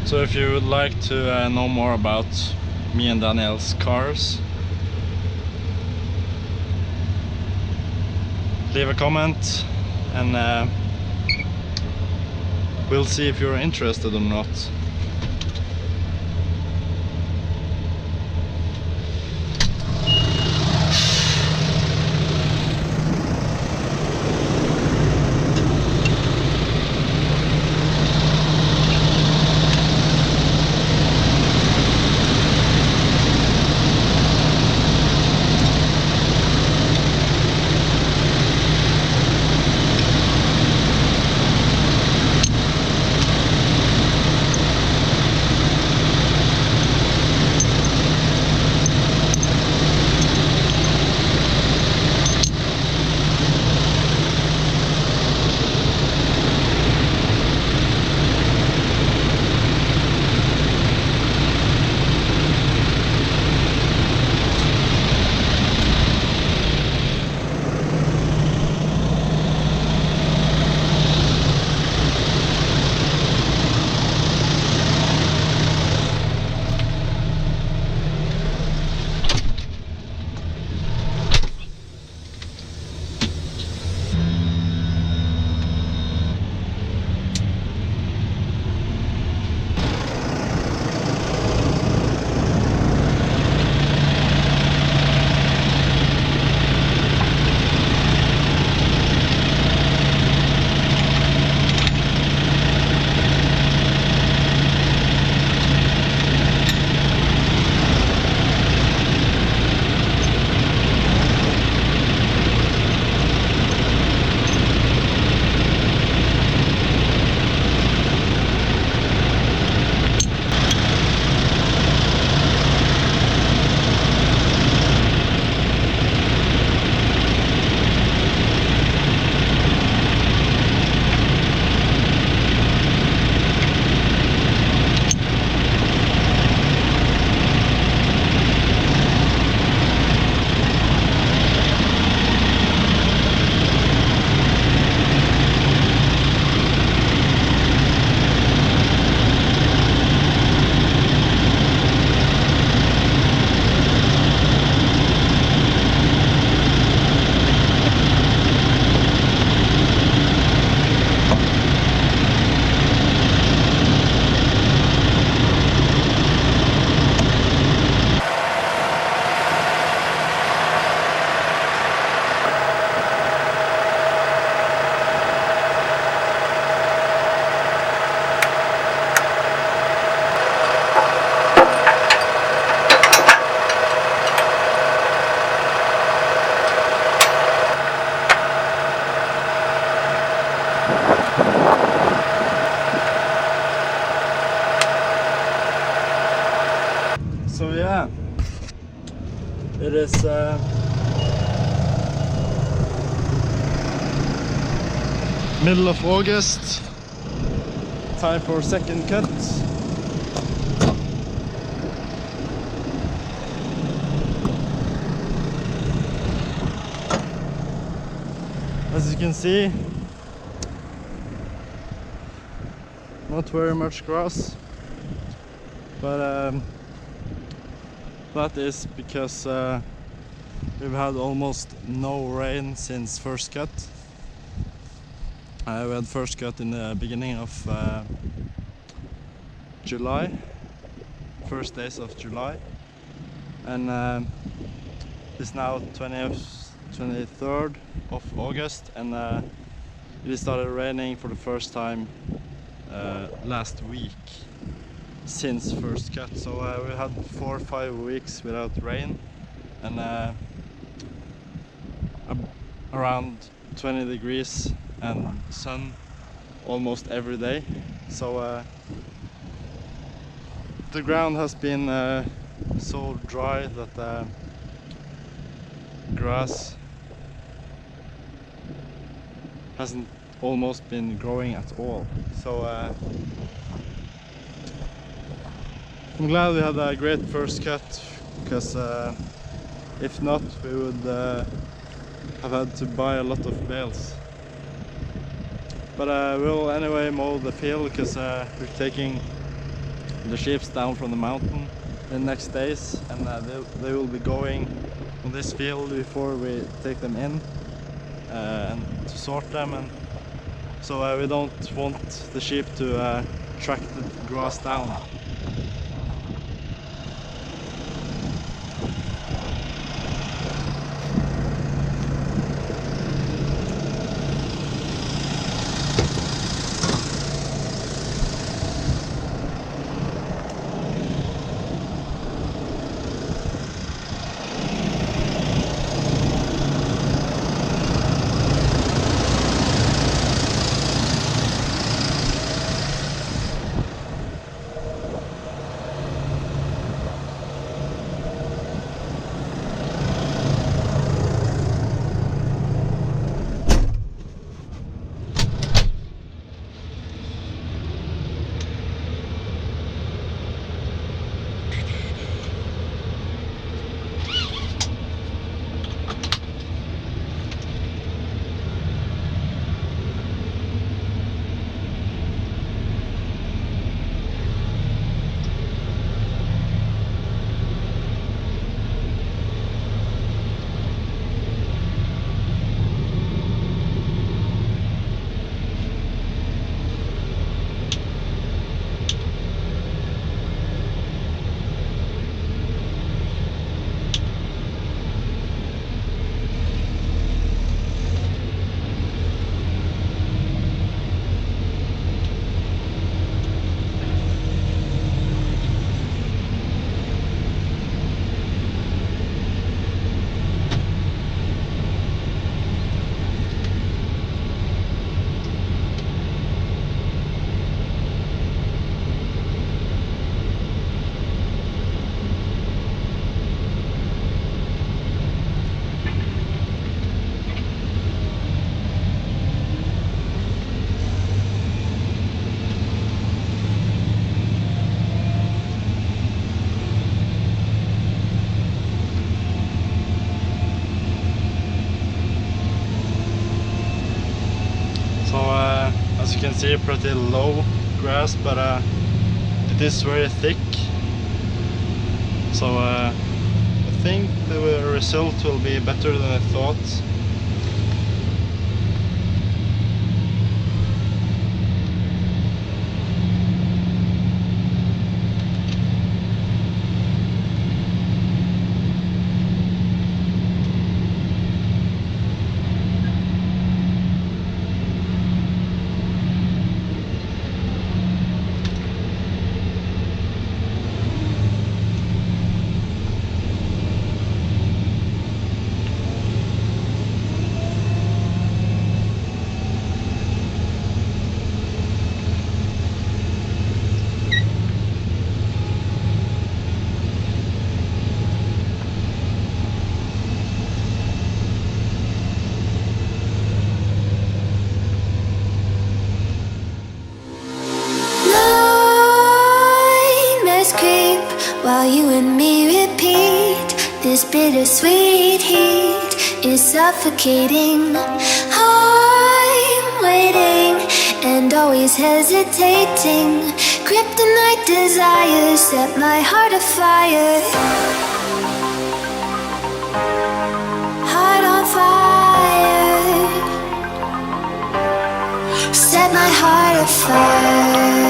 So if you would like to know more about me and Daniel's cars, leave a comment and we'll see if you're interested or not. So yeah, it is middle of August, time for second cut. As you can see, not very much grass, but that is because we've had almost no rain since first cut. We had first cut in the beginning of July, first days of July, and it's now 23rd of August, and it started raining for the first time last week since first cut. So we had 4 or 5 weeks without rain, and around 20 degrees and sun almost every day. So the ground has been so dry that grass hasn't almost been growing at all. So I'm glad we had a great first cut, because if not, we would have had to buy a lot of bales. But we'll anyway mow the field, because we're taking the sheep down from the mountain the next days, and they will be going on this field before we take them in and to sort them, and so we don't want the sheep to track the grass down. As you can see, pretty low grass, but it is very thick. So I think the result will be better than I thought. While you and me repeat, this bittersweet heat is suffocating. I'm waiting and always hesitating. Kryptonite desires set my heart afire. Heart on fire. Set my heart afire.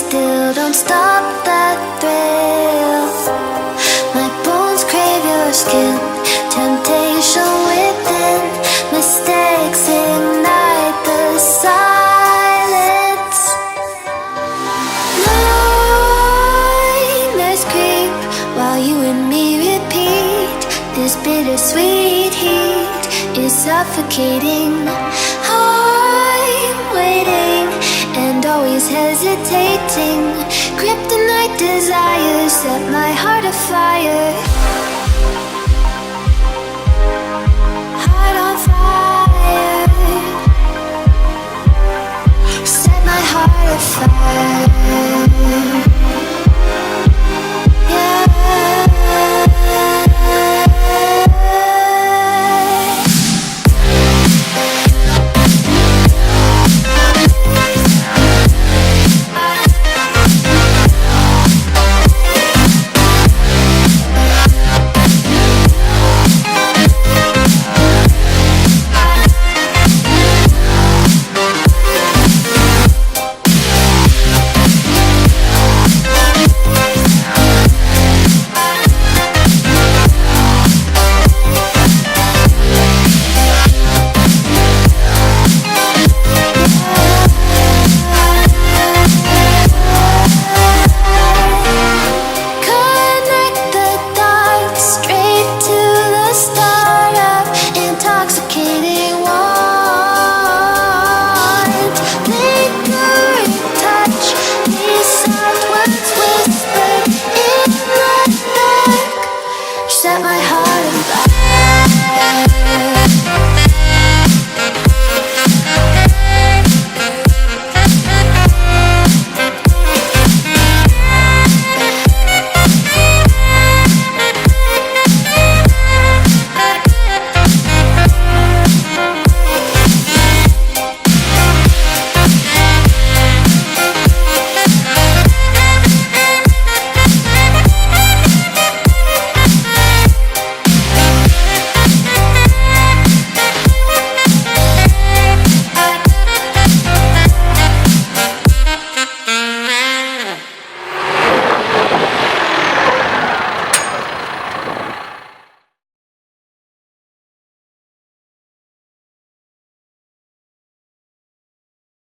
still, don't stop the thrill. My bones crave your skin, temptation within. Mistakes ignite the silence. Nightmares creep while you and me repeat. This bittersweet heat is suffocating. I'm waiting and always hesitating. Kryptonite desires set my heart afire.